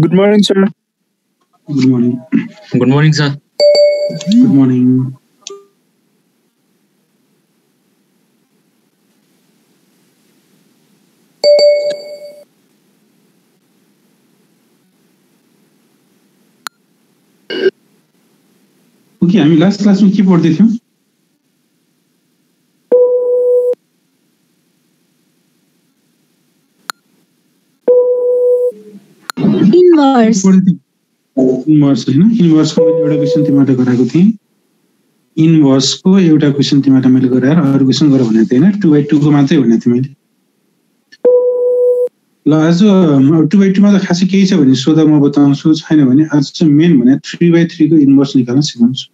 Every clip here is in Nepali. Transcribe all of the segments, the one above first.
Good morning, sir. Good morning. Good morning, sir. Good morning. Okay, हामी लास्ट क्लासमा के पढ्दै थियौं? इन्भर्स हैन इन्भर्सको एउटा क्वेशन तिमीलाई गराएको थिएँ इन्भर्सको एउटा क्वेशन तिमीलाई मैले गराएर अरु क्वेशन गर भनेको थिएँ हैन 2/2 को मात्रै भनेको थिएँ मैले ल आज 2/2 मा त खासै केही छ भने सोधा म बताउँछु छैन भने आज चाहिँ मेन भने 3/3 को इन्भर्स निकाल्न सिकाउँछु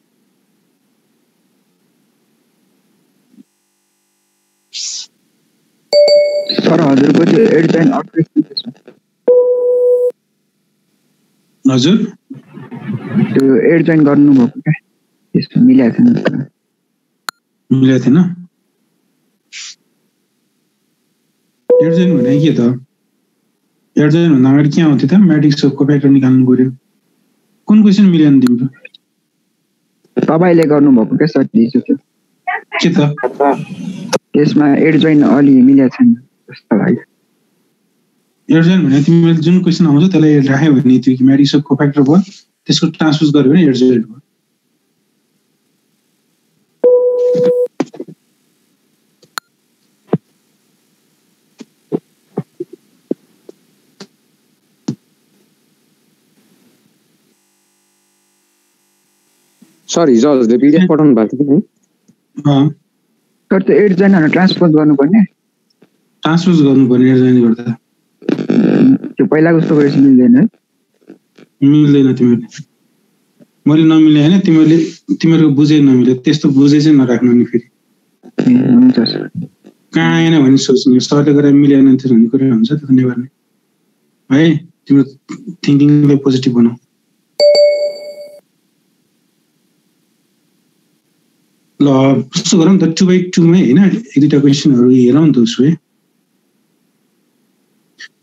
सर हजुरको त्यो एड जोइन अटोमेटिक हजुर त्यो एड जोइन गर्नु भएको के त्यस्तो मिलेको छैन मिलेको थिएन एड जोइन भने के त एड जोइन भन्दा अगाडि के आउँथ्यो त म्याट्रिक्स अफ कोफ्याक्टर निकाल्नु पर्यो कुन क्वेशन मिलेन तिम्रो तपाईले गर्नु भएको के सर हिजो त्यो के त त्यसमा एड जोइन अलि मिलेको छैन जस्तो लाग्यो एड जोइन भने तिमीले जुन क्वेशन आउँछ त्यसलाई राख्यो भने त्यो म्याट्रिक्स अफ कोफ्याक्टर भयो त्यसको ट्रान्सपोज गर्यो भने एड जोइन भयो सर हिजो हजुरले पीडीएफ पठाउनु भएको थियो कि सर त्यो एड जोइन ट्रान्सपोज गर्नुपर्ने ट्रान्सपोज गर्नुपर्ने एड जोइन गर्दा त्यो पहिलाको जस्तो गरेपछि मिल्दैन है मिल्दैन तिमीले मैले नमिले हैन तिमीहरुको बुझे नमिले त्यस्तो बुझे चाहिँ नराख्नु नि फेरि हुन्छ सर कहाँ आएन भने सोच्नु सरले गरेर मिलेन नि भन्ने कुरा हुन्छ त्यो नेभर नै है तिम्रो थिंकिङलाई पोजिटिभ बनाऊ ल कस्तो गरौँ त 2/2 मै हैन एक दुईटा क्वेशनहरु हेरौँ त उसो है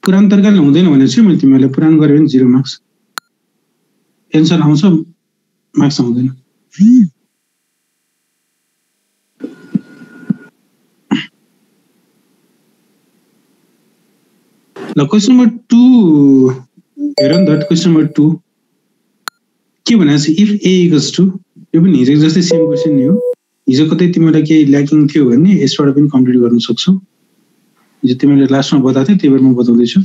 पुरानो तरिकाले हुँदैन भने चाहिँ मैले तिमीलाई पुरानो गरे भने 0 मार्क्स एन्सर आउँछ मार्क्स आउँदैन ल क्वेशन नम्बर 2 हेरौँ त क्वेशन नम्बर 2 के भनेको छ इफ a इक्वल्स टु यो पनि हिजो जस्तै सेम क्वेशन नि हो हिजो कतै तिमीलाई केही ल्याकिङ थियो भने यसबाट पनि कम्प्लिट गर्न सक्छौ हिजो तिमीले लास्टमा बताएको थियौ त्यही भएर म बताउँदै छु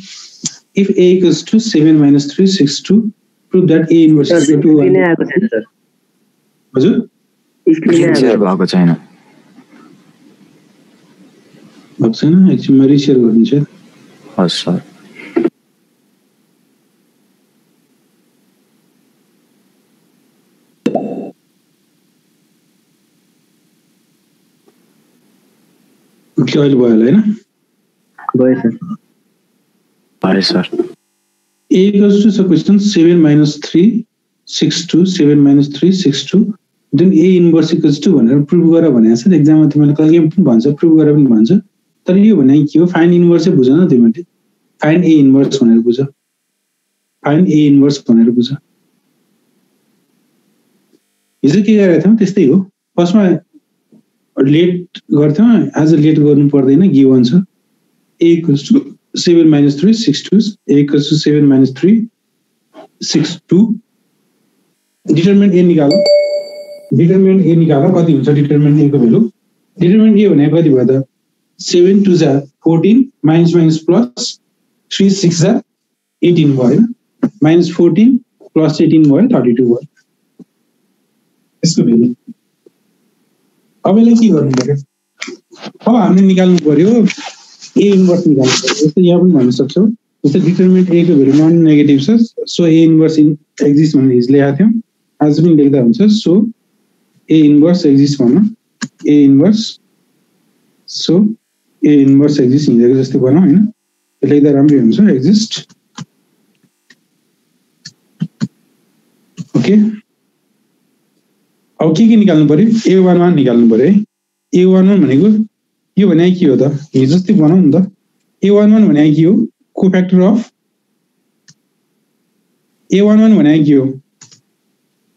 if a equals to 7 - 3 6 2 prove that a inverse is equal to 1 आएको छैन सर हजुर शेयर भएको छैन भएको छैन एकछिन म रिसेयर गरिदिन्छु हस् सर ओके अहिले भयो हैन भयो सर भयो sir a equals to question 7 - 3 6 2 7 - 3 6 2 then a inverse equals to भनेर प्रुभ गर भनेको छ एक्जाममा तिमीले कहिले पनि भन्छ प्रुभ गर पनि भन्छ तर यो भने के हो फाइन्ड इन्भर्स चाहिँ बुझ न तिमीले फाइन्ड a इन्भर्स भनेर बुझ फाइन्ड a इन्भर्स भनेर बुझ हिजो के गरेको थियौ त्यस्तै हो फर्स्टमा लेट गर्थ्यौ आज लेट गर्नु पर्दैन गिवन छ a equals to 7 - 3 6 2 a equals to 7 - 3 6 2 determinant a निकाल्नु डिटरमिनेन्ट a निकाल्नु कति हुन्छ डिटरमिनेन्ट a को भ्यालु डिटरमिनेन्ट a भने कति भयो त 7 2 जा 14 माइनस माइनस प्लस 3 6 जा 18 भयो हैन माइनस 14 प्लस 18 भयो 32 भयो यसको भ्यालु अब यसलाई के गर्नु पर्यो अब हामीले निकाल्नु पर्यो a इन्भर्स निकाल्नु पर्यो जस्तै यहाँ पनि भन्न सक्छौ जस्तै डिटरमिनेन्ट a को भ्यालु नन नेगेटिभ छ सो a इन्भर्स एक्जिस्ट भनेर हिजो लेखेको थियौ आज पनि लेख्दा हुन्छ सो a इन्भर्स एक्जिस्ट भन्न a inverse so a inverse exist हिजोको जस्तै बनाऊ हैन लेख्दा राम्रै हुन्छ एक्जिस्ट ओके अब के निकाल्नु पर्यो a11 निकाल्नु पर्यो है a11 भनेको यो भने के हो त हिजो जस्तै बनाऊ नि त a11 भने के हो कोफ्याक्टर अफ A11 भनेको के हो?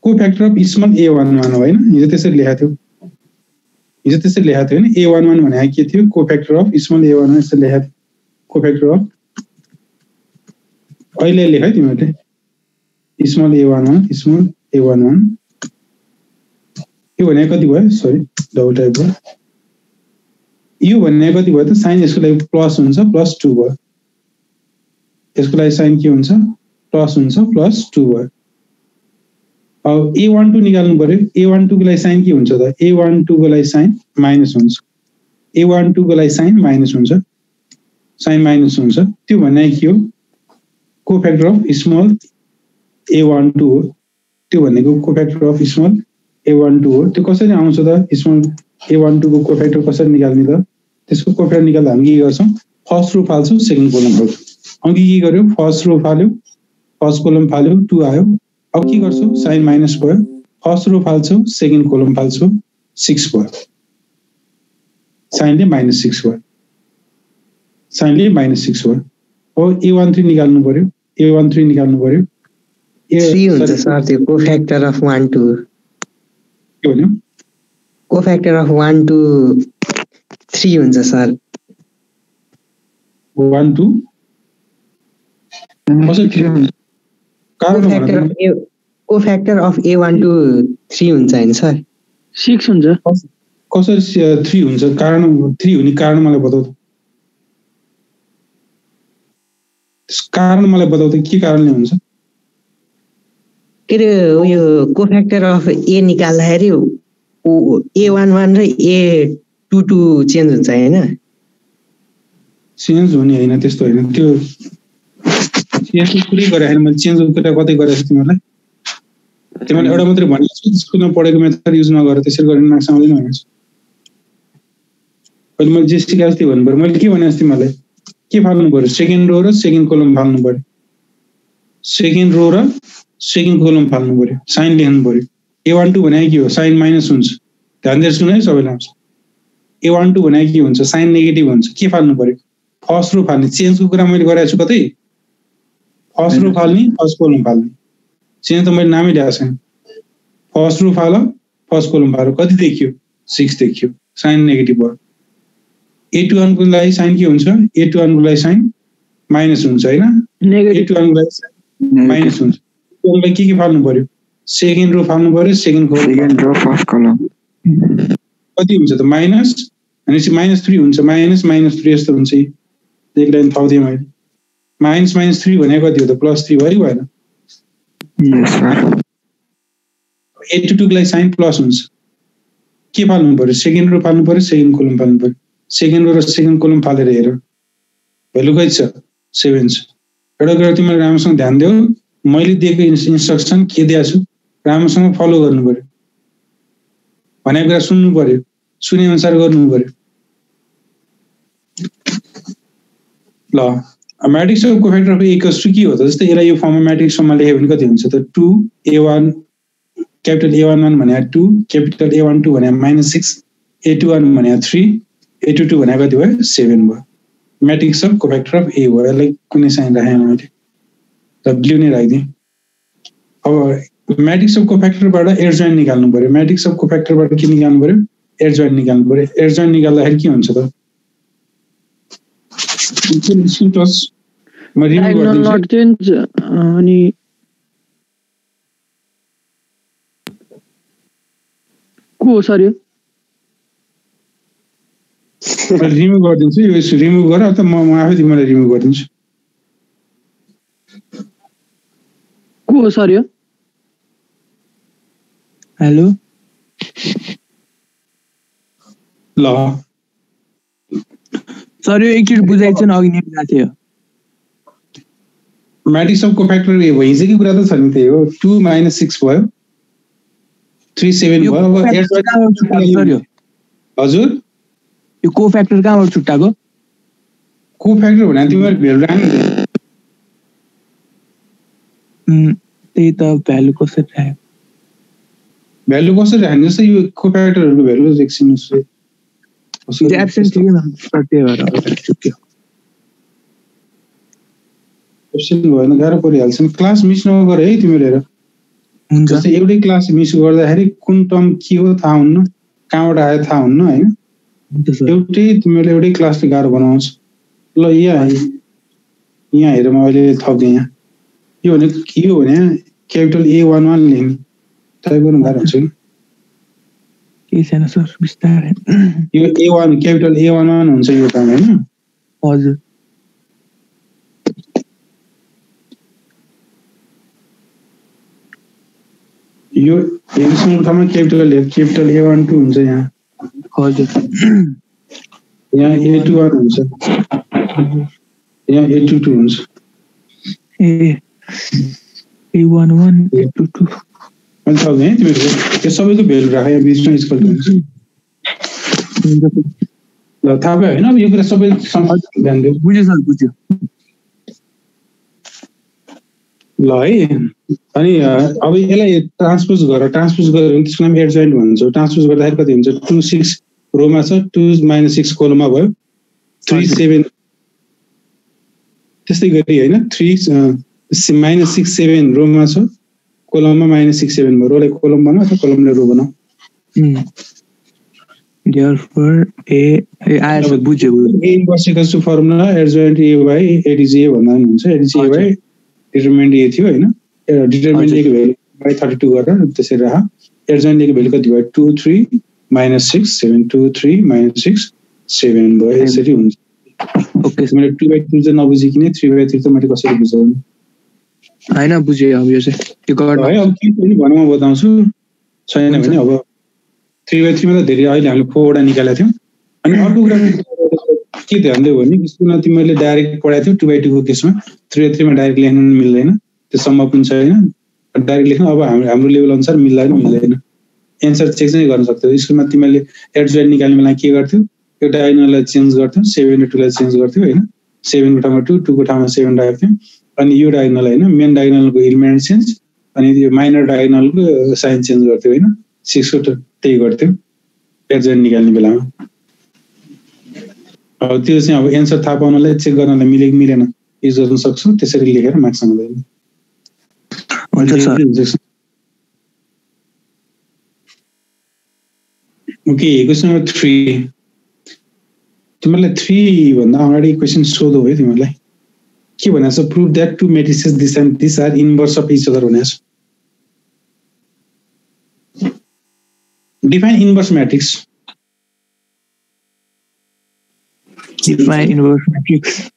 कोफ्याक्टर अफ स्मल a11 हो हैन? हिजो त्यसरी लेखेको थियो हैन? A11 भनेको के थियो? कोफ्याक्टर अफ स्मल a11 यसरी लेखेको थियो। कोफ्याक्टर अफ अहिले लेख है तिमीहरूले स्मल a11 यो भनेको कति भयो? सरी डबल टाइप भयो। यो भनेको कति भयो त? साइन यसको लागि प्लस हुन्छ +2 भयो। यसको लागि साइन के हुन्छ? प्लस हुन्छ +2 भयो। अब A12 निकाल्नु पर्यो। A12 को लागि साइन के हुन्छ त? A12 को लागि साइन माइनस हुन्छ। A12 को लागि साइन माइनस हुन्छ। साइन माइनस हुन्छ। त्यो भनेको के हो? कोफ्याक्टर अफ स्मल a12 हो। त्यो भनेको कोफ्याक्टर अफ स्मल a12 हो। त्यो कसरी आउँछ त? स्मल a12 को कोफ्याक्टर कसरी निकाल्ने त? त्यसको कोफ्याक्टर निकाल्दा हामी के गर्छौं? फर्स्ट रो फाल्छौं, सेकेन्ड कोलम फाल्छौं। अघि के गर्यो? फर्स्ट रो फाल्यो, फर्स्ट कोलम फाल्यो, 2 आयो। अब के गर्छौं? साइन माइनस भयो। फर्स्ट रो फाल्छौं, सेकेन्ड कोलम फाल्छौं, 6 भयो। साइनले -6 भयो। साइनले -6 भयो। अब a13 निकाल्नु पर्यो। a13 निकाल्नु पर्यो। 3 हुन्छ सर त्यो कोफ्याक्टर अफ 1 2 के भन्यो? कोफ्याक्टर अफ 1 2 3 हुन्छ सर। 1 2 कोफ्याक्टर अफ a12 3 हुन्छ हैन सर? 6 हुन्छ। कसरी 3 हुन्छ? कारण 3 हुने कारण मलाई बताऊ त। कारण मलाई बताऊ त, के कारणले हुन्छ? के रे यो कोफ्याक्टर अफ a निकाल्दाखेरि a11 र a22 चेन्ज हुन्छ हैन? चेन्ज हुने हैन, त्यस्तो हैन। त्यो चेन्ज पुरै गरे हैन मैले। चेन्ज कुरा कतै गरेछु तिमीहरुलाई? तिमीले एउटा मात्रै भनेको छु, स्कुलमा पढेको मेथड युज नगरेर त्यसरी गर्ने मार्क्स आउँदैन भनेछु। अहिले मैले जे सिकाएको थिएँ भन्नु पर्यो। मैले के भनेको थिएँ तिमीलाई? के फाल्नु पर्यो? सेकेन्ड रो र सेकेन्ड कोलम फाल्नु पर्यो। सेकेन्ड रो र सेकेन्ड कोलम फाल्नु पर्यो। साइन लेख्नु पर्यो। a12 भनेको के हो? साइन माइनस हुन्छ। ध्यान दिएर सुन है सबैले। a12 भनेको के हुन्छ? साइन नेगेटिभ हुन्छ। के फाल्नु पर्यो? First row फाल्ने। चेन्जको कुरा मैले गरेको छु कतै? फर्स्ट रो फाल्ने, फर्स्ट कोलम फाल्ने। चेन्ज त मैले नामै ल्याएको छैन। फर्स्ट रो फाल, फर्स्ट कोलम फाल। कति देखियो? 6 देखियो। साइन नेगेटिभ भयो। a21 को लागि साइन के हुन्छ? a21 को लागि साइन माइनस हुन्छ हैन? a21 को लागि साइन माइनस हुन्छ। त्यसलाई के फाल्नु पर्यो? सेकेन्ड रो फाल्नु पर्यो, second kolam, second row first kolam. कति हुन्छ त? माइनस भनेपछि -3 हुन्छ। -3 यस्तो हुन्छ। एक लाइन थपिदिएँ मैले। -3 भनेको कति हो त? +3 भयो कि भएन? यस सर। a22 को लागि साइन प्लस हुन्छ। के फाल्नु पर्यो? सेकेन्ड रो फाल्नु पर्यो, सेकेन्ड कोलम फाल्नु पर्यो। सेकेन्ड रो र सेकेन्ड कोलम फालेर हेर, भ्यालु कति छ? 7 छ। एउटा कुरा तिमीले राम्रोसँग ध्यान देऊ। मैले दिएको इन्स्ट्रक्सन के दिएको छु राम्रोसँग फलो गर्नु पर्यो। भनेको कुरा सुन्नु पर्यो, सुने अनुसार गर्नु पर्यो। ल मैट्रिक्स अफ कोफ्याक्टर अफ a के हो त? जस्तै यसलाई यो फर्ममा मैट्रिक्स फर्ममा लेख्यो भने कति हुन्छ त? 2a1 क्यापिटल a11 भनेको 2, क्यापिटल a12 भनेको -6, a21 भनेको 3, a22 भनेको कति भयो? 7 भयो। मैट्रिक्स अफ कोफ्याक्टर अफ a भयो। यसलाई कुनै साइन राखेँ मैले, र ब्लू नै राखिदिएँ। अब मैट्रिक्स अफ कोफ्याक्टरबाट एडजॉइन्ट निकाल्नु पर्यो। मैट्रिक्स अफ कोफ्याक्टरबाट के निकाल्नु पर्यो? एडजॉइन्ट निकाल्नु पर्यो। एडजॉइन्ट निकाल्दाखेरि के हुन्छ त? म रिमुभ गरिदिन्छु। अनि को सर यो? मैले रिमुभ गरिदिन्छु। यो रिमुभ गर त म आफै तिमीलाई रिमुभ गरिदिन्छु। को सर यो? हेलो ल सर यो एकचोटि बुझाइ चाहिँ अघि नै बुझाएको थियो। मैट्रिक्स अफ कोफ्याक्टर ए भयो। हिजोकै कुरा त छ नि, त्यही हो। 2 - 6 भयो, 3 7 भयो। अब हजुर यो कोफ्याक्टर कहाँबाट छुट्टाको? कोफ्याक्टर भने तिमीहरु भ्यालु राख्नु। त्यही त भ्यालु कसरी राख्यो? भ्यालु कसरी राख्ने? जस्तै यो कोफ्याक्टरहरुको भ्यालु एकछिन त्यो एब्सेन्ट थियो नि त्यही भएर छुट्यो। क्वेसन भएन गाह्रो परिहाल्छ नि क्लास मिस नगर है तिमीले हेर हुन्छ जस्तै एउटै क्लास मिस गर्दाखेरि कुन टर्म के हो थाहा हुन्न कहाँबाट आयो थाहा हुन्न हैन हुन्छ सर एउटै तिमीले एउटै क्लासले गाह्रो बनाउँछ ल यहाँ हेर म अहिले थप्दिएँ यहाँ यो भनेको के हो भने क्यापिटल A11 लेख्ने टाइप गर्नु गाह्रो हुन्छ कि केही छैन सर बिस्तारै यो A1 क्यापिटल A11 हुन्छ यो काम हैन हजुर यो हेर्नुको ठाउँमा क्यापिटल A12 हुन्छ यहाँ हजुर यहाँ A21 हुन्छ यहाँ A22 हुन्छ ए A11 A22 अनि सक्दैन है तिमीहरूको यो सबैको भेल्यु राख यहाँ बिचमा इक्वल टु हुन्छ ल थाहा भयो होइन अब यो कुरा सबै ध्यान दियो बुझ्यो सर बुझ्यो ल है अनि अब यसलाई ट्रान्सपोज गरेर भने त्यसको नाम एडजोइन्ट भन्छ ट्रान्सपोज गर्दाखेरि कति हुन्छ 26 रोमा छ 2 - 6 कोलममा भयो 3 7 त्यस्तै गरी हैन 3 -6 7 रोमा छ कोलममा -6 7 भयो रोलाई कोलम बनाऊ अथवा कोलमले रो बनाऊ therefore a आएछ बुझ्यो a inverse equals to formula adjoint a by adj a भन्दा पनि हुन्छ adj a by determinant a थियो हैन डिटरमिनेन्ट a को भ्यालु बाइ 32 गरेर त्यसरी राख एडजोइन्ट a को भ्यालु कति भयो 2 3 - 6 7 2 3 - 6 7 भयो यसरी हुन्छ ओके मैले 2/2 चाहिँ नबुझिकिने 3/3 त मैले कसरी बुझाउने हैन बुझ्यो अब यो चाहिँ यो गर्न है अब के पनि भनौँ म बताउँछु छैन भने अब 3/3 मा त धेरै अहिले हामीले 4 वटा निकालेका थियौँ अनि अर्को कुरा के ध्यान दियो भने स्कुलमा तिमीहरूले डाइरेक्ट पढाएको थियौ 2/2 को केसमा 3/3 मा डाइरेक्ट लेख्न मिल्दैन त्यो सम्भव पनि छैन डाइरेक्ट लेख्न अब हाम्रो लेभल अनुसार मिल्दैन एन्सर चेक चाहिँ गर्न सक्थ्यौ स्कुलमा तिमीहरूले एडजोइन्ट निकाल्ने बेला के गर्थ्यौ यो डायगोनललाई चेन्ज गर्थ्यौ 7 र 2 लाई चेन्ज गर्थ्यौ हैन 7 को ठाउँमा 2 2 को ठाउँमा 7 राख्थ्यौ अनि यो डायगोनल हैन मेन डायगोनलको एलिमेन्ट चेन्ज अनि यो माइनर डायगोनलको साइन चेन्ज गर्थ्यौ हैन 6 को त्यही गर्थ्यौ एडजोइन्ट निकाल्ने बेलामा अब त्यो चाहिँ अब एन्सर थाहा पाउनलाई चेक गर्नलाई मिलेन युज गर्न सक्छौ त्यसरी लेखेर मार्क्स आउँदैन हुन्छ सर ओके क्वेशन नम्बर 3 तिमीलाई 3 भन्दा अगाडि क्वेशन सोधौ है तिमीलाई के भनेछ prove that two matrices this and this are inverse of each other भनेछ define inverse matrix define inverse matrix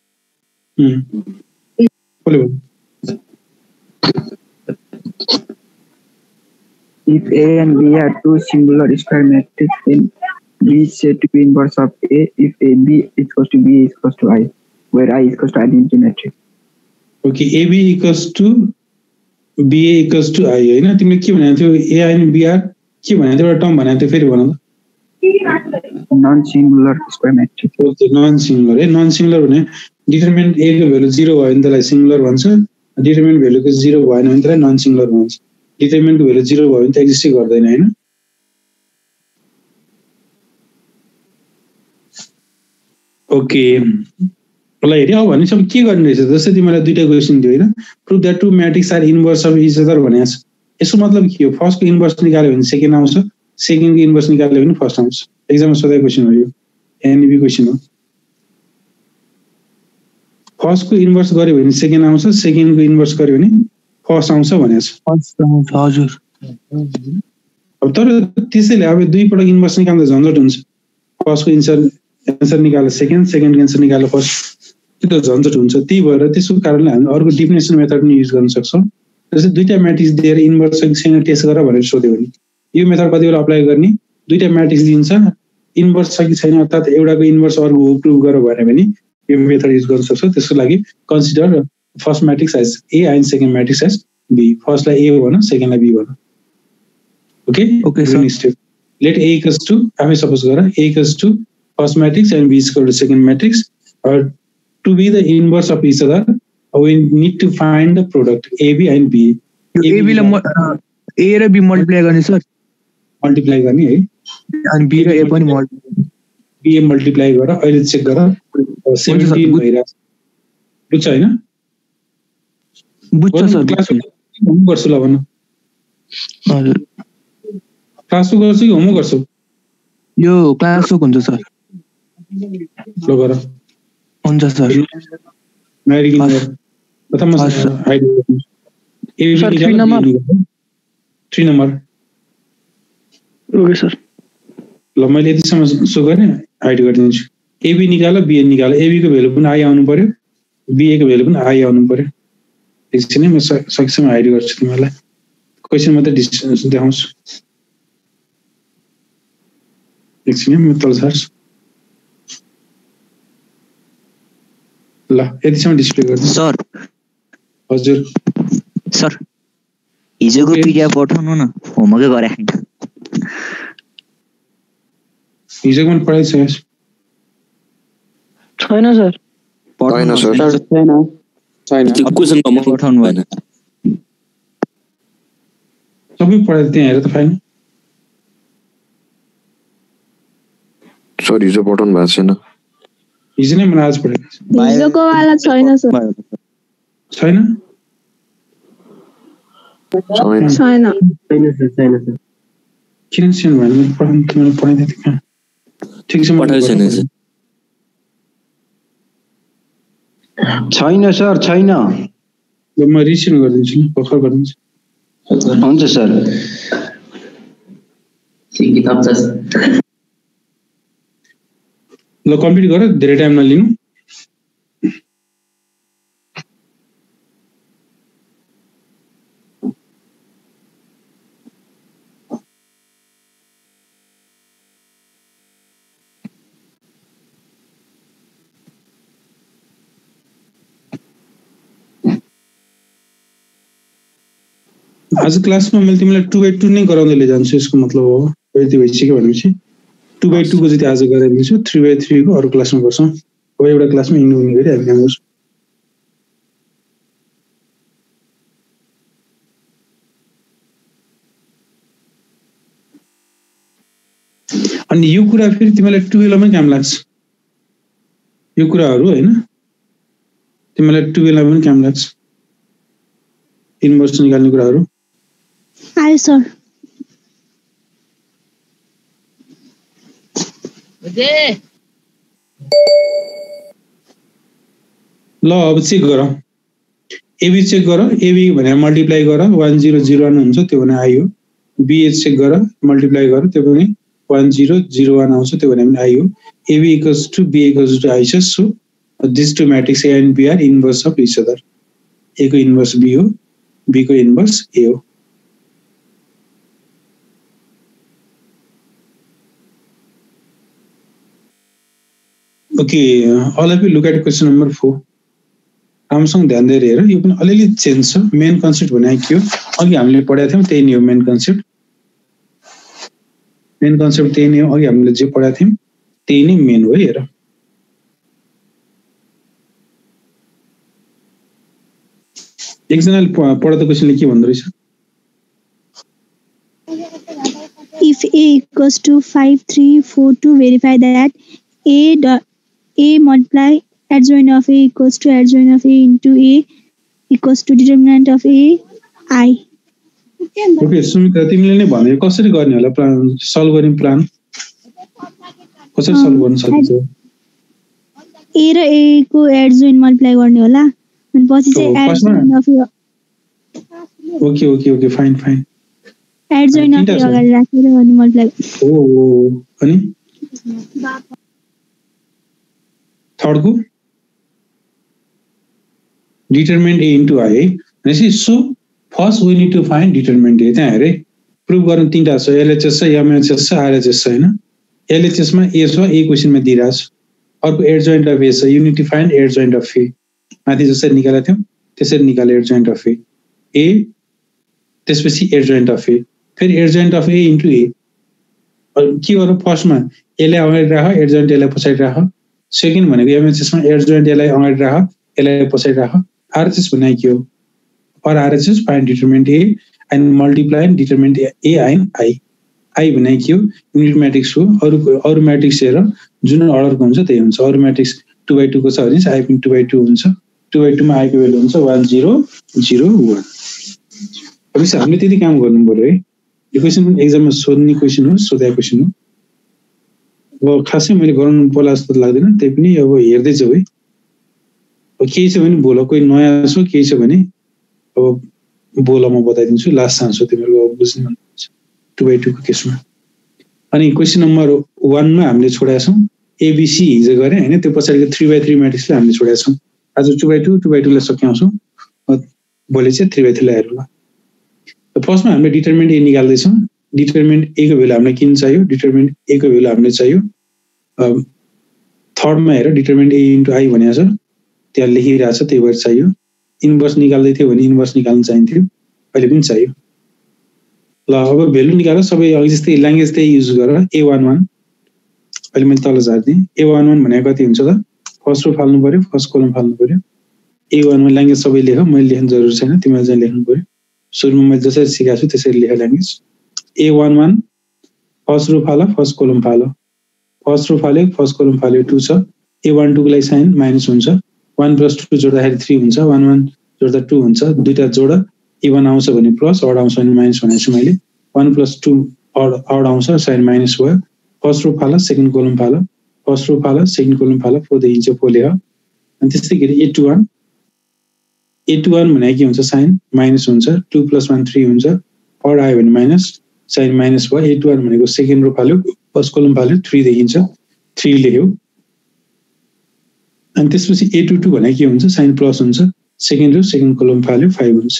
If A and B are two singular square matrices, then B is said to be inverse of A if AB is equals to B is equals to I, where I is equals to identity matrix. Okay, AB equals to BA equals to I हैन तिमीले के भनेको थियो A and B are के भनेको थियो एउटा टर्म भनेको थियो फेरि भन त non singular square matrix non singular है नन सिंगुलर भने डिटरमिनेन्ट A को भ्यालु 0 भयो भने त्यसलाई सिंगुलर भन्छ डिटरमिनेन्ट भ्यालुको 0 भएन भने त्यसलाई नन सिंगुलर भन्छ डिटरमिनेन्टको भ्यालु 0 भयो भने त एक्जिस्टै गर्दैन हैन ओके ल हेरि अब भने सब के गर्ने रहेछ जस्तै तिमीलाई दुईटा क्वेशन दियो हैन prove that two matrix are inverse of each other भनेको छ यसको मतलब के हो फर्स्टको इन्भर्स निकाल्यो भने सेकेन्ड आउँछ सेकेन्डको इन्भर्स निकाल्यो भने फर्स्ट आउँछ एक्जाममा सोधेको क्वेशन हो यो एनबी क्वेशन हो फर्स्टको इन्भर्स गर्यो भने सेकेन्ड आउँछ सेकेन्डको इन्भर्स गर्यो भने फर्स्ट आउँछ भनेको छ हजुर अब तर त्यसैले अब दुई पटक इन्भर्स निकाल्दा झन्झट हुन्छ फर्स्टको एन्सर निकाल्दा सेकेन्डको एन्सर निकाल्दा फर्स्ट त्यो त झन्झट हुन्छ त्यही भएर त्यसको कारणले हामी अर्को डिफिनेसन मेथड पनि युज गर्न सक्छौँ जस्तै दुईटा म्याट्रिक्स दिएर इन्भर्स छ कि छैन टेस्ट गर भनेर सोध्यो भने यो मेथड कति बेला अप्लाई गर्ने दुईटा म्याट्रिक्स दिन्छ इन्भर्स छ कि छैन अर्थात् एउटाको इन्भर्स अर्को हो प्रुभ गर भने यो मेथड युज गर्न सक्छौँ त्यसको लागि consider first matrix as A and second matrix as B फर्स्टलाई ए भनौँ सेकेन्डलाई बी भनौँ okay step let A equals to आफै सपोज गर A equals to first matrix and B equal to second matrix to be the inverse of each other we need to find the product AB and B AB ला A र B मल्टिप्लाई गर्ने सर मल्टिप्लाई गर्ने है अनि B र A पनि मल्टिप्लाई B मल्टिप्लाई गर अहिले चेक गर 17 भइरा बुझ्छ हैन बुझ्छ सर क्लासको होमवर्क गर्छु ल भन्नु हजुर क्लासको गर्छु कि होमवर्क गर्छु यो क्लास वर्क हुन्छ सर ल गर हुन्छ सर म्यारिङ गर प्रथम हस् सर। आइडी ए सर, निकाल 3 नम्बर। 3 नम्बर ओके सर ल मैले यतिसम्म सो गरेँ आइडी गरिदिन्छु एबी निकाल बिए निकाल एबी को भ्यालु पनि आई आउनु पर्यो बिए को भ्यालु पनि आई आउनु पर्यो एकछिन म सकेसम्म आइडी गर्छु तिमीलाई क्वेसन मात्रै डिस्टेन्स देखाउँछु एकछिन म तल सार्छु ल यतिसम्म डिस्प्ले गर्छु सर हजुर सर हिजोको पिडिएफ पठाउनु न होमवर्कै गरे हिजोको पनि पढाइसकेको छैन सर छैन सर छैन क्वेसन नम्बर पठाउनु भएन सबै पढाइ त्यहाँ हेर त फाइन सर हिजो पठाउनु भएको छैन हिजो नै मैले आज पढाएको हिजोको वाला छैन सर छैन छैन छैन किन सेन्ड भएन मैले पढाउनु तिमीलाई पढाइदिएँ थिएँ कहाँ ठिक छ पठाएको छैन सर। छैन सर छैन ल म रिसेन्ड गरिदिन्छु नि भर्खर गरिदिन्छु हुन्छ सर ल कम्प्लिट गर धेरै टाइम नलिनु आज क्लासमा मैले तिमीलाई 2/2 नै गराउँदै लैजान्छु यसको मतलब हो यति भइसक्यो भनेपछि 2/2 को चाहिँ आज गराइदिन्छु 3/3 को अरू क्लासमा गर्छौँ अब एउटा क्लासमा इन्क्लुड गरी हामी काम गर्छौँ अनि यो कुरा फेरि तिमीलाई 12 मै काम लाग्छ यो कुराहरू हैन तिमीलाई 12 मा पनि काम लाग्छ इन्भर्स निकाल्ने कुराहरू आयो सर ल अब चेक गर एबी चेक गर एबी भने मल्टिप्लाई गर 1001 हुन्छ त्यो भने आयो बीए चेक गर मल्टिप्लाई गर त्यो भने 1001 आउँछ त्यो भने पनि आयो AB equals to B equals to I so this two matrix A and B are inverse of each other A को इन्भर्स बी हो बी को इन्भर्स ए हो okay all of you look at question number 4 राम्रोसँग ध्यान दिएर हेर यो पनि अलिअलि चेन्ज छ मेन कन्सेप्ट भने के हो अघि हामीले पढाएको थियौं त्यही नै हो मेन कन्सेप्ट त्यही नै हो अघि हामीले जे पढाएको थियौं त्यही नै मेन हो हेर एकजनाले पढाएको क्वेशनले के भन्दो रहेछ if a equals to 5 3 4 2 verify that a multiply adjoint of a equals to adjoint of a into a equals to determinant of a I okay Sumitra तिमीले नै भने कसरी गर्ने होला प्लान सल्भ गर्ने प्लान कसरी सल्भ गर्न सकिन्छ a र a को adjoint multiply गर्ने होला अनि पछि चाहिँ adjoint of a okay fine adjoint of a अगाडि राखेर अनि multiply ओ अनि थर्ड को डिटरमिनेन्ट ए इन्टु आई है भनेपछि so first we need to find determinant A त्यहाँ हेरे प्रुभ गर्न तीनटा छ एलएचएस छ एमएचएस छ आरएचएस छ हैन एलएचएस मा ए छ ए क्वेशनमा दिइराछ अर्को एडजॉइन्ट अफ ए छ you need to find adjoint of A माथि जसरी निकालेको थियौ त्यसरी निकाल एडजॉइन्ट अफ ए त्यसपछि एडजॉइन्ट अफ ए फेरि एडजॉइन्ट अफ ए इन्टु ए के गर्नु फर्स्टमा एलाई अगाडि राख एडजॉइन्ट एलाई पछाडि राख सेकेन्ड भनेको एमएचएस मा एडजॉइन्ट एलाई अगाडि राख एलाई पछाडि राख आरएचएस भने के हो और RHS find determinant A and multiply determinant A and I भने के हो युनिट म्याट्रिक्स हो अरु म्याट्रिक्स हेर जुन अर्डरको हुन्छ त्यही हुन्छ अरु म्याट्रिक्स 2/2 को छ भने आई पनि 2/2 हुन्छ 2/2 मा आईको भ्यालु हुन्छ 1 0 0 1 अब हामीले त्यति काम गर्नु पर्यो है यो क्वेशन पनि एक्जाममा सोध्ने क्वेशन हो सोधेको क्वेशन हो अब खासै मैले गराउनु पर्ला जस्तो लाग्दैन त्यही पनि अब हेर्दै जाऊ है अब केही छ भने बोल कोही नयाँ छ केही छ भने अब बोल म बताइदिन्छु लास्ट चान्स हो तिमीहरुको अब बुझ्न मन छ 2/2 को केसमा अनि क्वेशन नम्बर 1 मा हामीले छोडेका छौं एबीसी हिजो गरे हैन त्यो पछाडीको 3/3 म्याट्रिक्सले हामीले छोडेका छौं आज 2/2 ले सकिन्छौं भोलि चाहिँ 3/3 लाई हेरौँ ल फर्स्टमा हामीले डिटरमिनेन्ट ए निकाल्दै छौं डिटरमिनेन्ट ए को भ्यालु हामीलाई किन चाहियो डिटरमिनेन्ट ए को भ्यालु हामीलाई चाहियो थर्ड मा हेर डिटरमिनेन्ट ए इन्टु आई भनेको छ त्यहाँ लेखिरहेछ त्यही भएर चाहियो इन्भर्स निकाल्दै थियो भने इन्भर्स निकाल्न चाहिन्थ्यो अहिले पनि चाहियो ल अब भ्यालु निकाल सबै अघि जस्तै ल्याङ्ग्वेज त्यही युज गर a11 अहिले मैले तल झार्दिए a11 भनेको कति हुन्छ त फर्स्ट रो फाल्नु पर्यो फर्स्ट कलम फाल्नु पर्यो a1 मा ल्याङ्ग्वेज सबै लेख मैले लेख्न जरुरी छैन तिमीले चाहिँ लेख्नु पर्यो सुरुमा मैले जसरी सिकाएको छु त्यसरी लेख ल्याङ्ग्वेज a11 फर्स्ट रो फाल फर्स्ट कलम फाल फर्स्ट रो फाल्यो फर्स्ट कलम फाल्यो 2 छ a12 को लागि साइन माइनस हुन्छ 1 + 2 जोड्दाखेरि 3 हुन्छ 1 1 जोड्दा 2 हुन्छ दुईटा जोड इभन आउँछ भने प्लस अड आउँछ भने माइनस भनेछु मैले 1 + 2 अड आउँछ साइन माइनस भयो फर्स्ट रो फाल सेकेन्ड कलम फाल फर्स्ट रो फाल सेकेन्ड कलम फाल 4 देखिन्छ 4 लेख अनि त्यसै गरी a21 भनेको के हुन्छ साइन माइनस हुन्छ 2 + 1 3 हुन्छ अड आयो भने माइनस साइन माइनस भयो a21 भनेको सेकेन्ड रो फाल्यो फर्स्ट कलम फाल्यो 3 देखिन्छ 3 लेख्यो अनि त्यसपछि a22 भनेको के हुन्छ साइन प्लस हुन्छ सेकेन्ड रो सेकेन्ड कलम फाल्यो 5 हुन्छ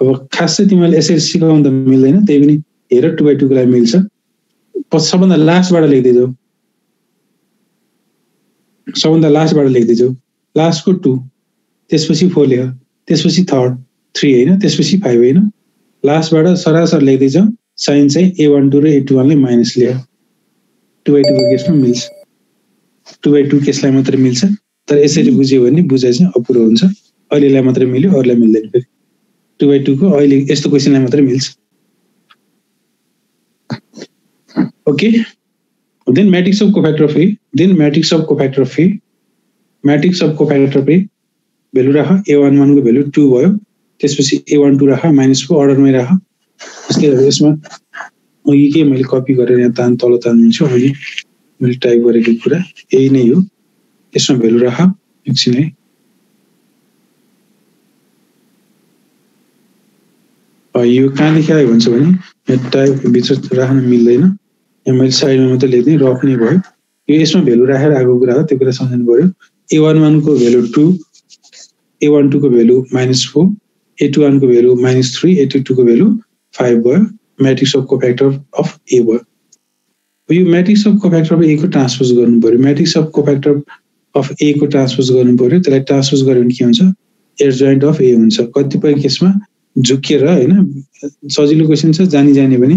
अब खास चाहिँ तिमीले यसरी सिकाउन त मिल्दैन त्यही पनि हेर 2/2 को लागि मिल्छ सबभन्दा लास्टबाट लेख्दै जाऊ सबभन्दा लास्टबाट लेख्दै जाऊ लास्टको 2 त्यसपछि 4 लेख त्यसपछि थर्ड 3 हैन त्यसपछि 5 हैन लास्टबाट सरासर लेख्दै जाऊ साइन चाहिँ a12 र a21 ले माइनस लेख 2/2 को केसमा मिल्छ 2/2 केसलाई मात्र मिल्छ तर यसरी बुझ्यो भने बुझाइ चाहिँ अपुरो हुन्छ अहिलेलाई मात्र मिल्यो अरूलाई मिल्दैन फेरि 2/2 को अहिले यस्तो क्वेशनलाई मात्र मिल्छ okay then matrix of cofactor of A then matrix of cofactor of A matrix of cofactor of A value राख a11 को भ्यालु 2 भयो त्यसपछि a12 राख -4 अर्डरमै राख त्यसले यसमा अघि के मैले कपी गरेर यहाँ तल तान्दिन्छु अघि मैले टाइप गरेको कुरा यही नै हो यसमा भ्यालु राख एकछिन है यो कहाँ लेखायो भन्छ भने यहाँ टाइप भित्र राख्न मिल्दैन यहाँ मैले साइडमा मात्र लेख्दै रफ नै भयो यो यसमा भ्यालु राखेर आएको कुरा हो त्यो कुरा सम्झनु पर्यो a11 को भ्यालु 2 a12 को भ्यालु -4 a21 को भ्यालु -3 a22 को भ्यालु 5 भयो मैट्रिक्स अफ कोफैक्टर अफ ए भयो यो मैट्रिक्स अफ कोफैक्टर अफ ए को ट्रान्सपोज गर्नु पर्यो मैट्रिक्स अफ कोफैक्टर अफ ए को ट्रान्सपोज गर्नु पर्यो त्यसलाई ट्रान्सपोज गर्यो भने के हुन्छ एडजॉइन्ट अफ ए हुन्छ कतिपय केसमा झुकेर हैन सजिलो क्वेशन छ जानी भने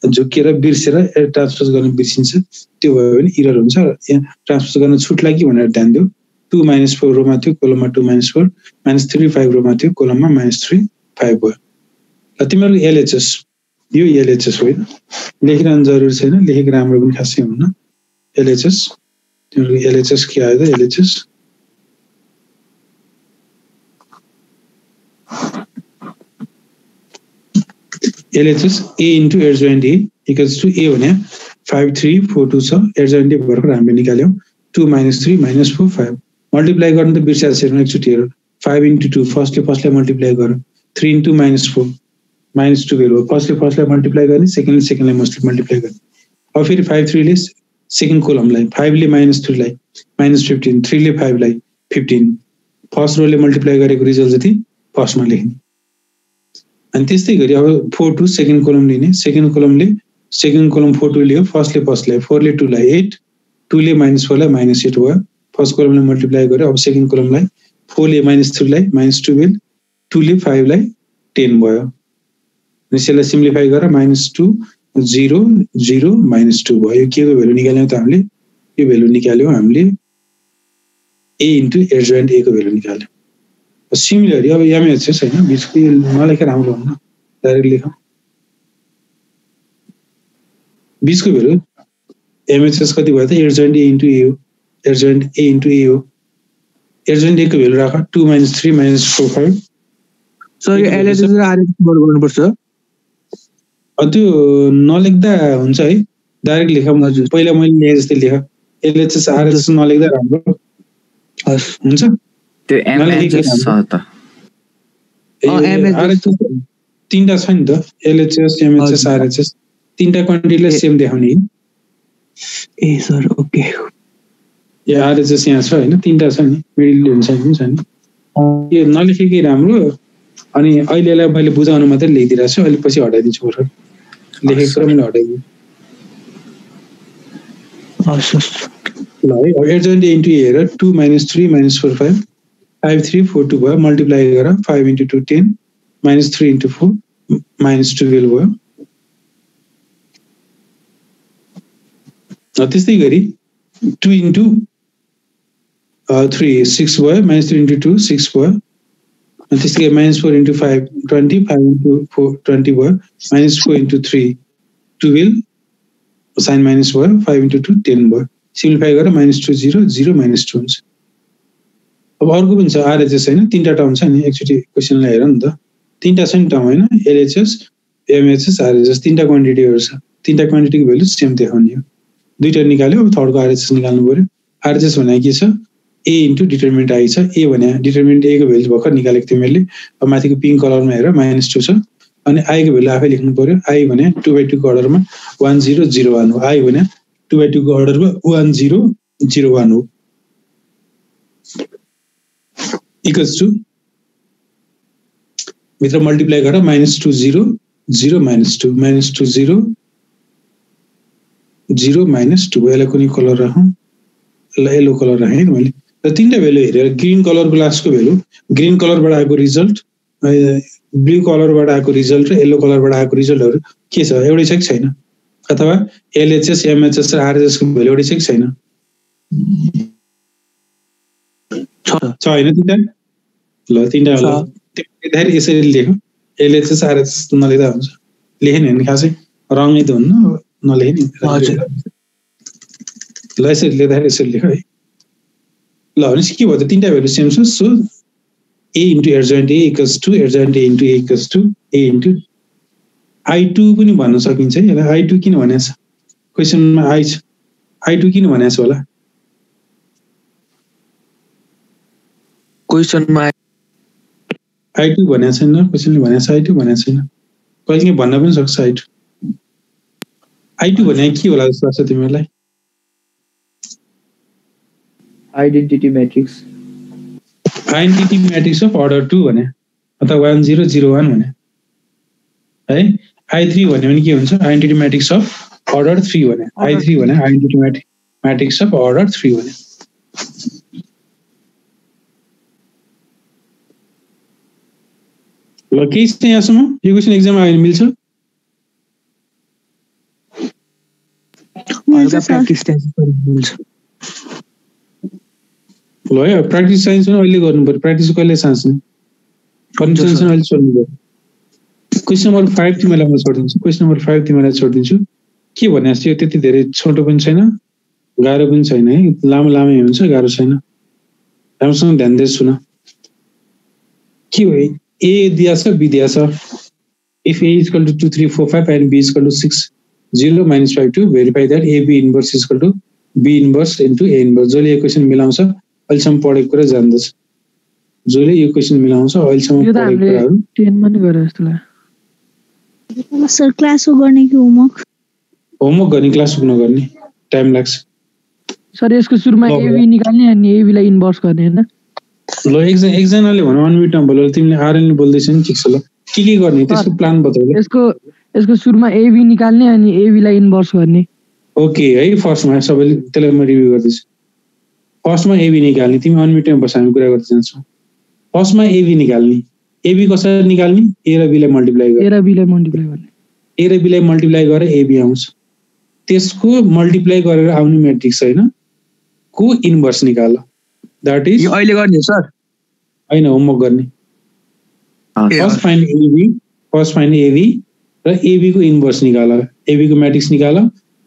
झुकेर बिर्सेर ट्रान्सपोज गर्न बिर्सिन्छ त्यो भयो भने एरर हुन्छ यहाँ ट्रान्सपोज गर्न छुट लाग्यो भनेर ध्यान देऊ 2 - 4 रोमा थियो कोलममा 2 - 4 -3 5 रोमा थियो कोलममा -3 5 भयो ल तिमीहरुको एलएचएस यो एलएचएस होइन लेखिरहनु जरुरी छैन लेखेको राम्रो पनि खासै हुन्न एलएचएस तिमीहरुको एलएचएस के आयो त LHS LHS A into adjoint A equals to A भने 5 3 4 2 छ adjoint A भर्खर हामीले निकाल्यौं 2 - 3 - 4 5 मल्टिप्लाई गर्न त बिर्सिया छैन एकचोटी हेर 5 into 2 फर्स्टले मल्टिप्लाई गर 3 into -4 -2 भेल्यु फर्स्टले मल्टिप्लाई गर्ने सेकेन्डले मल्टिप्लाई गर्ने अब फेरि 5 3 ले सेकेन्ड कोलमलाई 5 ले -3 लाई -15 3 ले 5 लाई 15 फर्स्ट रोले मल्टिप्लाई गरेको रिजल्ट जति फर्स्टमा लेख्ने अनि त्यस्तै गरी अब 4 2 सेकेन्ड कोलम लिने सेकेन्ड कोलमले सेकेन्ड कोलम 4 2 लियो फर्स्टले फर्स्टलाई 4 ले 2 लाई 8 2 ले -4 लाई -8 भयो फर्स्ट कोलमले मल्टिप्लाई गर्यो अब सेकेन्ड कोलमलाई 4 ले -3 लाई -12 2 ले 5 लाई 10 भयो यसलाई सिम्प्लिफाई गरेर -2 0 0 -2 भयो के को भ्यालु निकाल्यौ त हामीले यो भ्यालु निकाल्यौ हामीले a इन्टु एडजॉइन्ट a को भ्यालु निकाल्यौ सिमिलरली अब एमएचएस हैन बिचको नलेखेर राम्रो हुन्न डाइरेक्ट लेखौं बिचको भ्यालु एमएचएस कति भयो त एडजॉइन्ट a इन्टु a हो एडजॉइन्ट a इन्टु a हो एडजोइन्ट A को भ्यालु राख 2 - 3 - 4 5 सर यो एलएचएस र आरएचएस बढ गर्नुपर्छ त्यो नलेख्दा हुन्छ है डाइरेक्ट लेख पहिला मैले लेखे जस्तै लेख एलएचएस आरएचएस नलेख्दा राम्रो हुन्छ त्यो एमएचएस छ त तीनटा छ नि त एलएचएस एमएचएस आरएचएस तीनटा क्वान्टिटीलाई सेम देखाउने ए सर ओके यो आरएचएस यहाँ छ हैन तीनटा छ नि मिडल हुन्छ नि यो नलेखेकै राम्रो अनि अहिलेलाई मैले बुझाउन मात्रै लेखिदिरहेको छु अहिले पछि हटाइदिन्छु भर्खर लेखेको क्रमले हटाइदिन्छु ल है एडजोइन्ट A इन्टु A हेर 2 - 3 - 4 5 5 3 4 2 भयो मल्टिप्लाई गर 5 × 2 10 -3 × 4 -12 भयो त्यस्तै गरी 2 × 3 6 भयो -3 × 2 6 भयो त्यस्तै गरी -4 × 5 20 5 × 4 20 भयो -4 × 3 12 साइन माइनस भयो 5 × 2 10 भयो सिम्प्लिफाई गरेर -2 0 0 -2 हुन्छ अब अर्को पनि छ आरएचएस हैन तीनटा टर्म छ नि एकचोटी क्वेशनलाई हेर नि त तीनटा छ नि टर्म हैन एलएचएस एमएचएस आरएचएस तीनटा क्वान्टिटीहरु छ तीनटा क्वान्टिटीको भ्यालु सेम देखाउने हो दुईटा निकाल्यो अब थर्डको आरएचएस निकाल्नु पर्यो आरएचएस भने के छ A इन्टु डिटरमिनेन्ट I छ A भने डिटरमिनेन्ट A को भ्यालु भर्खर निकालेको थिएँ मैले अब माथिको पिङ्क कलरमा हेर -2 छ अनि I को भ्यालु आफै लेख्नु पर्यो I भने 2/2 को अर्डरमा 1 0 0 1 हो I भने 2/2 को अर्डरमा 1 0 0 1 हो इक्वल्स टु भित्र मल्टिप्लाई गरेर -2 0 0 -2 -2 0 0 -2 यसलाई कुनै कलर राखौँ ल येलो कलर राखेँ नि मैले र तीनटा भ्यालु हेरेर ग्रीन कलरको लास्टको भ्यालु ग्रीन कलरबाट आएको रिजल्ट ब्लू कलरबाट आएको रिजल्ट र येलो कलरबाट आएको रिजल्टहरु के छ एउटै छ कि छैन अथवा एलएचएस एमएचएस र आरएचएस को भ्यालु एउटै छ कि छैन छ हैन तीनटा ल तीनटा होला त्यसैले यसरी लेख्नु एलएचएस आरएचएस नलेख्दा हुन्छ लेख्नु हैन खासै रङै त हुन्न नलेख्नु हजुर ल यसरी लेख्दा यसरी लेख है ल भनेपछि के भयो त तीनटा भ्यालु सेम छ so A into adjoint A equals to adjoint A into A equals to A into I2 पनि भन्न सकिन्छ है यसलाई I2 किन भनेको छ क्वेशनमा I छ I2 किन भनेको छ होला क्वेशनमा I2 भनेको छैन क्वेशनले भनेको छ I2 भनेको छैन कहिले भन्न पनि सक्छ I2 I2 भने के होला जस्तो लाग्छ तिमीलाई identity matrix identity matrix of order 2 भने अथवा 1 0 0 1 भने है I3 भन्यो भने के हुन्छ आइडेन्टिटी म्याट्रिक्स अफ अर्डर 3 भने I3 भने आइडेन्टिटी म्याट्रिक्स अफ अर्डर 3 भने ल के छ यहाँसम्म यो क्वेशन एक्जाममा आयो भने मिल्छ प्र्याक्टिस मिल्छ ल है प्र्याक्टिस चाहिन्छ भने अहिले गर्नु पर्यो प्र्याक्टिस कहिले चाहिन्छ कन्सेन्ट्रेसन अहिले छोड्नु पर्यो क्वेशन नम्बर 5 तिमीलाई म छोडिदिन्छु क्वेशन नम्बर 5 तिमीलाई छोडिदिन्छु के भने जस्तो यो त्यति धेरै छोटो पनि छैन गाह्रो पनि छैन है लामो लामै हुन्छ गाह्रो छैन राम्रोसँग ध्यान दिएर सुन के हो A दिया छ B दिया छ if A is equal to 2 3 4 5 and B is equal to 6 0 - 5 2 verify that AB inverse is equal to B inverse into A inverse जसले यो क्वेशन मिलाउँछ अहिलेसम्म पढेको कुरा जान्दछ जसले यो क्वेशन मिलाउँछ अहिलेसम्म पढेको कुराहरु 10 मा नि गरे जस्तो लाग्यो सर क्लास हो गर्ने कि होमवर्क गर्ने क्लास हो नगर्ने टाइम लाग्छ सर यसको सुरुमा AB निकाल्ने अनि AB लाई इन्भर्स गर्ने हैन ल एकजनाले भन्नु 1 मिनेटमा बोल्यो तिमीले आरएन बोल्दैछ नि ठीक छ ल के गर्ने त्यसको प्लान बताऊ यसको सुरुमा AB निकाल्ने अनि AB लाई इन्भर्स गर्ने ओके है फर्स्टमा सबैले त्यसलाई म रिभ्यु गर्दैछु फर्स्टमा AB निकाल्ने तिमी 1 मिनेटमा बस हामी कुरा गर्दै जान्छौ फर्स्टमा AB निकाल्ने AB कसरी निकाल्ने A र B लाई मल्टिप्लाई गर्ने A र B लाई मल्टिप्लाई गर्ने A र B लाई मल्टिप्लाई गरेर AB आउँछ त्यसको मल्टिप्लाई गरेर आउने म्याट्रिक्स हैन को इन्भर्स निकाल दैट इज यो अहिले गर्ने सर हैन होमवर्क गर्ने फर्स्ट फाइन्ड AB र AB को इन्भर्स निकाल AB को म्याट्रिक्स निकाल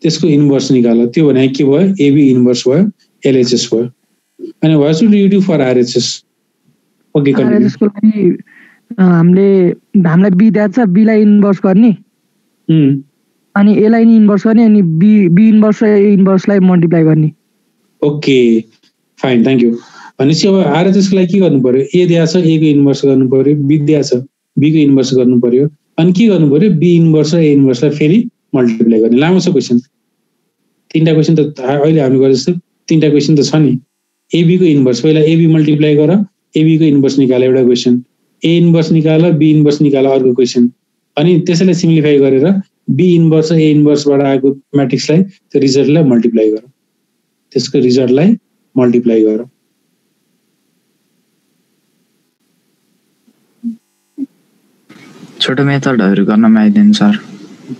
त्यसको इन्भर्स निकाल त्यो भने के भयो AB इन्भर्स भयो LHS भयो अनि what should you do for RHS? Okay, continue. RHS को लागि हामीलाई बी दिएको छ, बी लाई इन्भर्स गर्ने अनि ए लाई इन्भर्स गर्ने अनि बी इन्भर्स र ए इन्भर्सलाई मल्टिप्लाई गर्ने. Okay fine, thank you. भनेपछि अब RHS को लागि के गर्नु पर्यो? ए दिएको छ, ए को इन्भर्स गर्नु पर्यो, बी दिएको छ, बी को इन्भर्स गर्नु पर्यो, अनि के गर्नु पर्यो? बी इन्भर्स र ए इन्भर्सलाई फेरि मल्टिप्लाई गर्ने. लामो छ क्वेशन. तीनटा क्वेशन त अहिले हामीले गरे जस्तो तीनटा क्वेशन त छ नि. एबी को इन्भर्स, पहिला एबी मल्टिप्लाई गर, एबी को इन्भर्स निकाल एउटा क्वेशन, ए इन्भर्स निकाल, बी इन्भर्स निकाल अर्को क्वेशन, अनि त्यसैलाई सिम्प्लिफाई गरेर बी इन्भर्स र ए इन्भर्सबाट आएको म्याट्रिक्सलाई त्यो रिजल्टलाई मल्टिप्लाई गर, त्यसको रिजल्टलाई मल्टिप्लाई गर. छोटो मेथडहरु गर्न पाइदैन सर?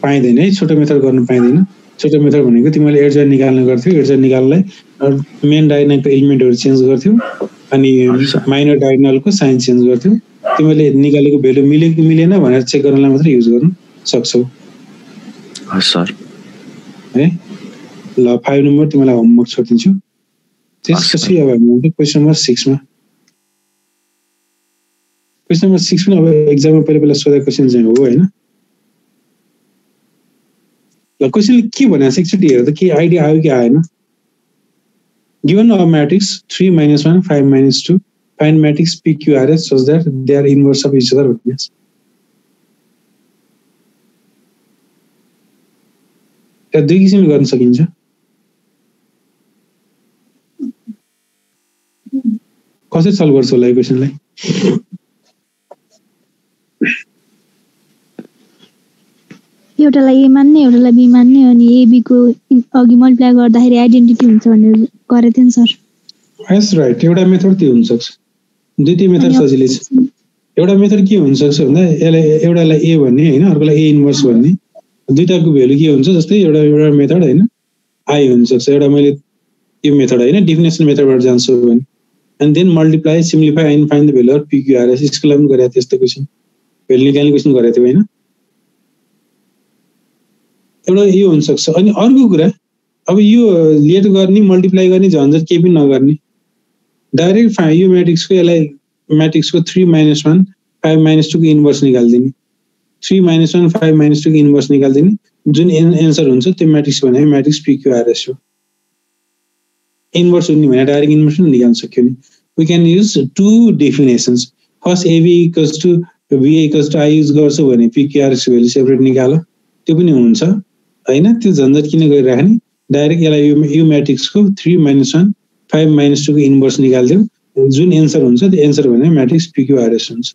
पाइदैन है, छोटो मेथड गर्न पाइदैन. छोटो मेथड भनेको तिमीले एडजोइन निकाल्न गर्थ्यौ, एडजोइन निकाल्नलाई मेन डायगोनलको एलिमेन्टहरु चेन्ज गर्थ्यौ अनि माइनर डायगोनलको साइन चेन्ज गर्थ्यौ. तिमीले निकालेको भ्यालु मिल्यो कि मिलेन भनेर चेक गर्नलाई मात्र युज गर्न सक्छौ. हस् सर. है ल 5 नम्बर तिमीलाई होमवर्क छोडिदिन्छु. त्यसपछि अब हामी क्वेशन नम्बर 6 मा. क्वेशन नम्बर 6 पनि अब एक्जाममा पहिला सोधेको क्वेशन चाहिँ हो हैन. ल क्वेशनले के भनेछ एकचोटि हेर त, के आइडिया आयो कि आएन? Given a matrix 3 minus 1 5 minus 2, find matrix PQRS such that they are inverse of each other. Yes. या दुई किसिमले गर्न सकिन्छ. कसरी सल्भ गर्छौ होला यो क्वेशनलाई? एउटालाई ए मान्ने एउटालाई बी मान्ने अनि ए बी को अघि मल्टिप्लाई गर्दाखेरि आइडेन्टिटी हुन्छ भनेर गरेको थिएँ नि सर. यस राइट. एउटा मेथड त्यो हुन सक्छ, दुईटै मेथड सजिलै छ. एउटा मेथड के हुन सक्छ भन्दा यसलाई एउटालाई ए भन्ने हैन, अर्कोलाई ए इन्भर्स भन्ने. दुईटाको भ्यालु के हुन्छ जस्तै एउटा मेथड हैन आई हुन सक्छ. एउटा मैले यो मेथड हैन डेफिनेसन मेथडबाट जान्छु भने and then multiply simplify and find the value of PQRS. स्कुलमा पनि गरेको त्यस्तो क्वेशन, भ्यालु निकाल्ने क्वेशन गरेको थियो हैन. एउटा यो हुन सक्छ. अनि अर्को कुरा अब यो लेट गर्ने मल्टिप्लाई गर्ने झन्झट केही पनि नगर्ने, डाइरेक्ट यो म्याट्रिक्सको यसलाई म्याट्रिक्सको 3 minus 1 5 minus 2 को इन्भर्स निकाल्दिने. 3 minus 1 5 minus 2 को इन्भर्स निकाल्दिने. जुन एन्सर हुन्छ त्यो म्याट्रिक्स भने म्याट्रिक्स PQRS हो. इन्भर्स हुने भने डाइरेक्ट इन्भर्स पनि निकाल्न सक्यो नि. We can use two definitions. First AB equals to BA equals to I use गर्छौ भने PQRS भ्यालु सेपरेट निकाल, त्यो पनि हुन्छ हैन. त्यो झन्झट किन गरिराख्ने? डाइरेक्ट यसलाई यो म्याट्रिक्सको 3 minus 1 5 minus 2 को इन्भर्स निकाल्दियो, जुन एन्सर हुन्छ त्यो एन्सर भने म्याट्रिक्स PQRS हुन्छ.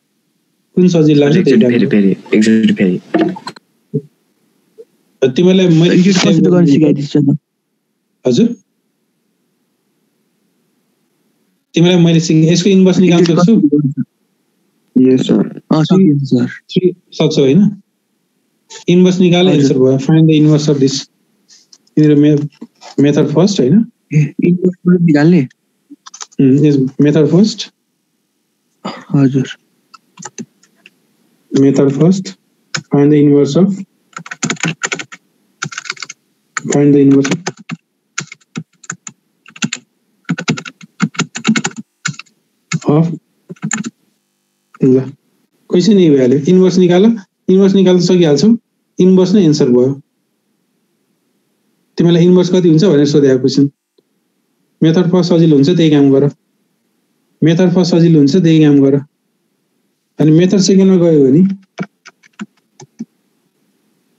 कुन सजिलो लाग्छ त्यही फेरि तिमीलाई मैले कसरी गर्न सिकाइदिन्छु त. हजुर तिमीलाई मैले यसको इन्भर्स निकाल्न सक्छु? Yes sir. सकिन्छ सर. सक्छौ हैन? इन्भर्स निकाल, एन्सर भयो. Find the inverse of this. Method first हैन, इन्भर्स निकाल्ने. Method first. हजुर. Method first. Find the inverse of ल क्वेशन यही भइहाल्यो. इन्भर्स निकाल्न सकिहाल्छौ. इन्भर्स नै एन्सर भयो. तिमीलाई इन्भर्स कति हुन्छ भनेर सोधेको क्वेशन. मेथड फर्स्ट सजिलो हुन्छ त्यही काम गर. अनि मेथड सेकेन्डमा गयो भने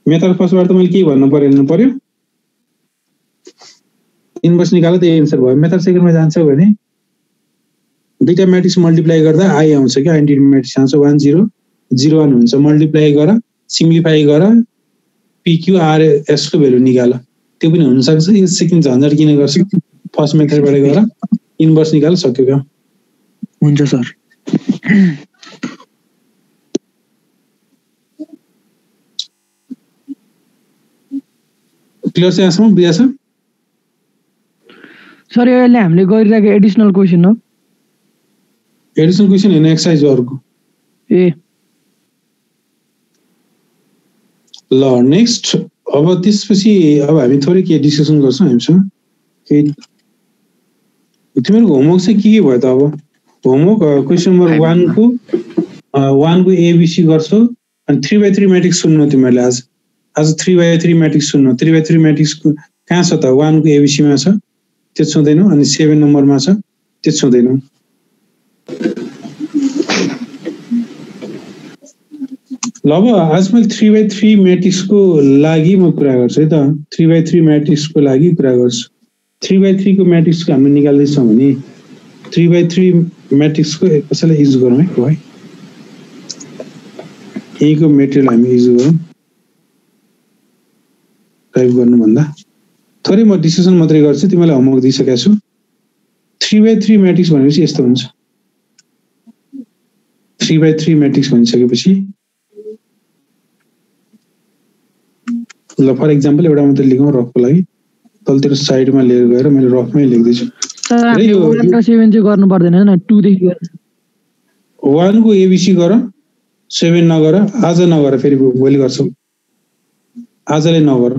मेथड फर्स्टबाट त मैले के भन्नु पर्यो? इन्भर्स निकाल्दा त्यही एन्सर भयो. मेथड सेकेन्डमा जान्छौ भने दुईटा म्याट्रिक्स मल्टिप्लाई गर्दा आई आउँछ कि आइडेन्टिटी म्याट्रिक्स आउँछ. 1 0 0 1 हुन्छ. मल्टिप्लाई गर, सिम्प्लिफाई गर, PQRS को भ्यालु निकाल. त्यो पनि हुन सक्छ. यो सेकेन्ड झन्झट किन गर्छ? फर्स्ट मेथडबाट गर, इन्भर्स निकाल, सक्यो काम. हुन्छ सर. क्लियर छ यहाँसम्म? बुझ्या छ सर? यसले हामीले गरिरहेको एडिसनल क्वेशन हो. एडिसनल क्वेशन हैन, एक्सरसाइज हो अर्को. ए ल नेक्स्ट. अब त्यसपछि अब हामी थोरै के डिस्कसन गर्छौँ हामीसँग. तिमीहरूको होमवर्क चाहिँ के भयो त? अब होमवर्क क्वेसन नम्बर 1 को 1 को एबिसी गर्छौ अनि 3/3 म्याट्रिक्स सुन्नु तिमीहरूले आज 3/3 म्याट्रिक्स सुन्नु। 3/3 म्याट्रिक्स कहाँ छ त? 1 को एबिसी मा छ, त्यो छुँदैनौ, अनि 7 नम्बरमा छ, त्यो छुँदैनौ। ल अब आज मैले 3/3 म्याट्रिक्स को लागि म कुरा गर्छु है त। 3/3 म्याट्रिक्स को लागि कुरा गर्छु। 3/3 को म्याट्रिक्स को हामीले निकाल्दैछौँ भने 3/3 म्याट्रिक्स को कसैलाई युज गरौँ है भाइ। यहीको मेटेरियल हामी युज गरौँ टाइप गर्नुभन्दा। थोरै म डिस्कसन मात्रै गर्छु, तिमीलाई होमवर्क दिइसकेको छु। 3/3 म्याट्रिक्स भनेपछि यस्तो हुन्छ। 3/3 म्याट्रिक्स भनिसकेपछि ल फर एक्जाम्पल एउटा मात्रै लेखौँ रफको लागि। तलतिर साइडमा लिएर गएर मैले रफमै लेख्दैछु। 1 को एबिसी गर, 7 नगर, आज नगर, फेरि भोलि गर्छौ, आजले नगर।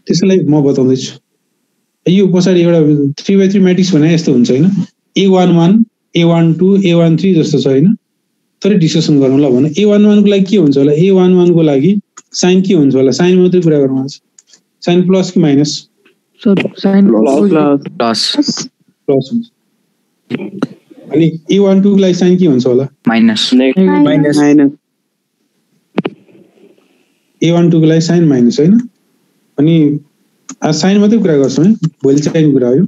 त्यसलाई म बताउँदैछु। यो पछाडि एउटा 3/3 म्याट्रिक्स भने यस्तो हुन्छ होइन, A11, A12, A13 जस्तो छ होइन। थोरै डिस्कसन गरौँ ल भनौँ। A11 को लागि के हुन्छ होला? A11 को लागि साइन के हुन्छ होला? साइन मात्रै कुरा गरौँ आज। साइन प्लस कि माइनस? प्लस हुन्छ। अनि A12 को लागि साइन के हुन्छ होला? माइनस। A12 को लागि साइन माइनस होइन। अनि आज साइन मात्रै कुरा गर्छौँ है, भोलि साइन कुरा हो।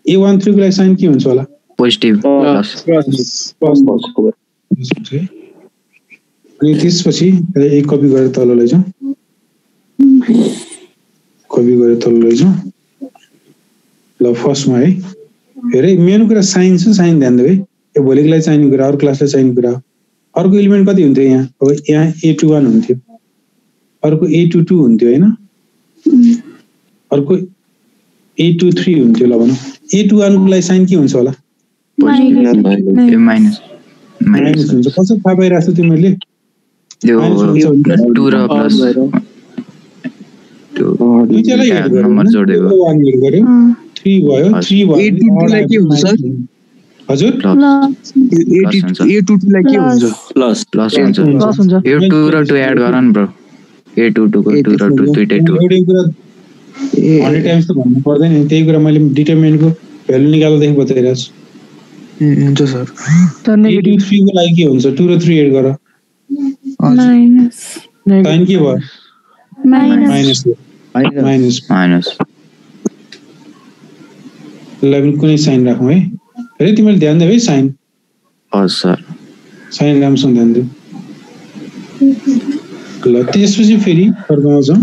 A13 को लागि साइन के हुन्छ होला? Positive plus. अनि त्यसपछि एक कपी गरेर तल लैजाउँ, कपी गरेर तल लैजाउँ। ल फर्स्टमा है हेर, मेन कुरा साइन छ, साइन ध्यान देऊ है। यो भोलिको लागि चाहिने कुरा, अरू क्लासलाई चाहिने कुरा हो। अर्को एलिमेन्ट कति हुन्थ्यो यहाँ? अब यहाँ A21 हुन्थ्यो, अर्को A22 हुन्थ्यो होइन, अर्को A23 हुन्थ्यो। ल भनौँ A21 को लागि साइन के हुन्छ होला? माइनस हुन्छ। कसरी थाहा पाइरहेको छ तिमीहरूले? 2 र प्लस 2 नम्बर जोडेको 3 भयो। 3 भयो। A22 लाई के हुन्छ सर? हजुर A22 लाई के हुन्छ? प्लस हुन्छ। यो 2 र 2 एड गर न ब्रो। A22 को 2 र 2 दुईटै 2। एउटै कुरा 100 टाइम्स त भन्नु पर्दैन नि, त्यही कुरा मैले डिटरमिनेन्टको भ्यालु निकाल्दै बताइरहेको छु। हुन्छ सर। A23 को लागि के हुन्छ? 2 र 3 एड गर। माइनस। साइन के भयो? माइनस। ल कुनै साइन राखौँ है। हेर तिमीले ध्यान देऊ है साइन। हजुर सर। साइन राम्रोसँग ध्यान देऊ। ल त्यसपछि फेरि अर्कोमा जाउँ।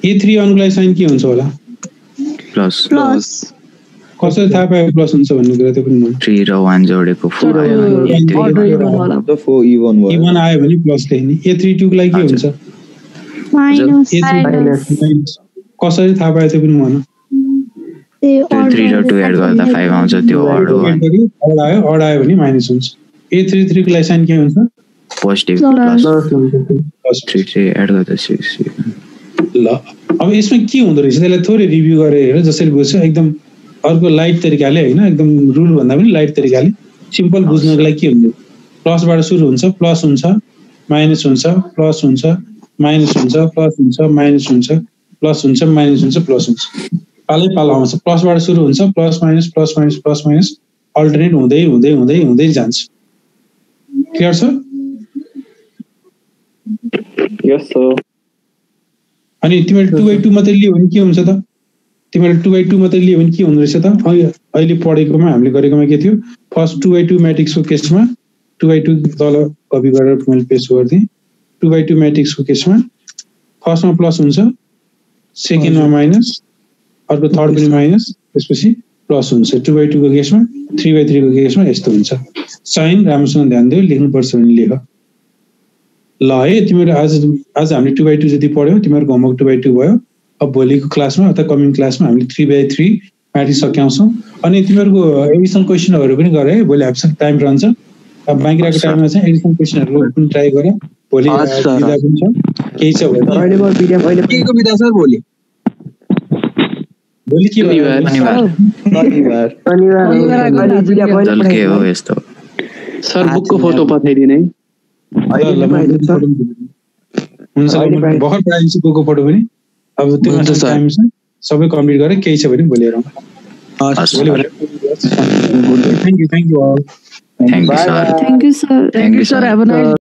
A31 को लागि साइन के हुन्छ होला? प्लस। कसरी थाहा पायो प्लस हुन्छ भन्ने कुरा त्यो पनि 3 र 1 जोडेको 4 आयो। E1 आयो भने प्लस लेख्ने। A32 को लागि के हुन्छ? माइनस। कसरी थाहा पायो त्यो पनि भन। 3 र 2 एड गर्दा 5 आउँछ, त्यो अड आयो भने माइनस हुन्छ। A33 को लागि साइन के हुन्छ? पोजिटिभ प्लस 3 एड गर्दा 6। ल अब यसमा के हुँदो रहेछ त्यसलाई थोरै रिभ्यू गरेर हेर, जसरी बुझ्छ एकदम अर्को लाइट तरिकाले होइन, एकदम रुल भन्दा पनि लाइट तरिकाले सिम्पल बुझ्नको लागि के हुन्छ? प्लसबाट सुरु हुन्छ, प्लस हुन्छ, माइनस हुन्छ, प्लस हुन्छ, माइनस हुन्छ, प्लस हुन्छ, माइनस हुन्छ, प्लस हुन्छ, माइनस हुन्छ, प्लस हुन्छ। पालै पालो आउँछ। प्लसबाट सुरु हुन्छ, plus minus plus minus plus minus alternate हुँदै हुँदै हुँदै हुँदै जान्छ। क्लियर छ? यस सर। अनि तिमीले 2/2 मात्रै लियो भने के हुन्छ त? तिमीले 2/2 मात्रै लियो भने के हुँदो रहेछ त? अहिले पढेकोमा हामीले गरेकोमा के थियो? फर्स्ट 2/2 म्याट्रिक्सको केसमा 2/2 तल कपी गरेर मैले पेस्ट गरिदिएँ। 2/2 म्याट्रिक्सको केसमा फर्स्टमा प्लस हुन्छ, सेकेन्डमा माइनस, अर्को थर्ड पनि माइनस, त्यसपछि प्लस हुन्छ। 2/2 को केसमा, 3/3 को केसमा यस्तो हुन्छ। साइन राम्रोसँग ध्यान दियो, लेख्नुपर्छ भने लेख। ल है तिमीहरू आज हामीले 2/2 जति पढ्यौ, तिमीहरूको होमवर्क 2/2 भयो। अब भोलिको क्लासमा अथवा कमिङ क्लासमा हामीले 3/3 म्याट्रिक्स सकाउँछौँ। अनि तिमीहरूको एडिसनल क्वेसनहरू पनि गर है, भोलि हामीसँग टाइम रहन्छ। अब बाँकी रहेको टाइममा चाहिँ एडिसनल क्वेसनहरू पनि ट्राई गर। भोलि बिदा पनि छ, केही छ भने भोलि के भयो चल के हो यस्तो सर बुकको फोटो पठाइदिने है हुन्छ भर्खर पठाइदिन्छु बुकको फोटो पनि अब त्यो टाइम छ सबै कम्प्लिट गरेर केही छ भने भोलि हेरौँ thank you thank you sir Thank you, sir. Have a nice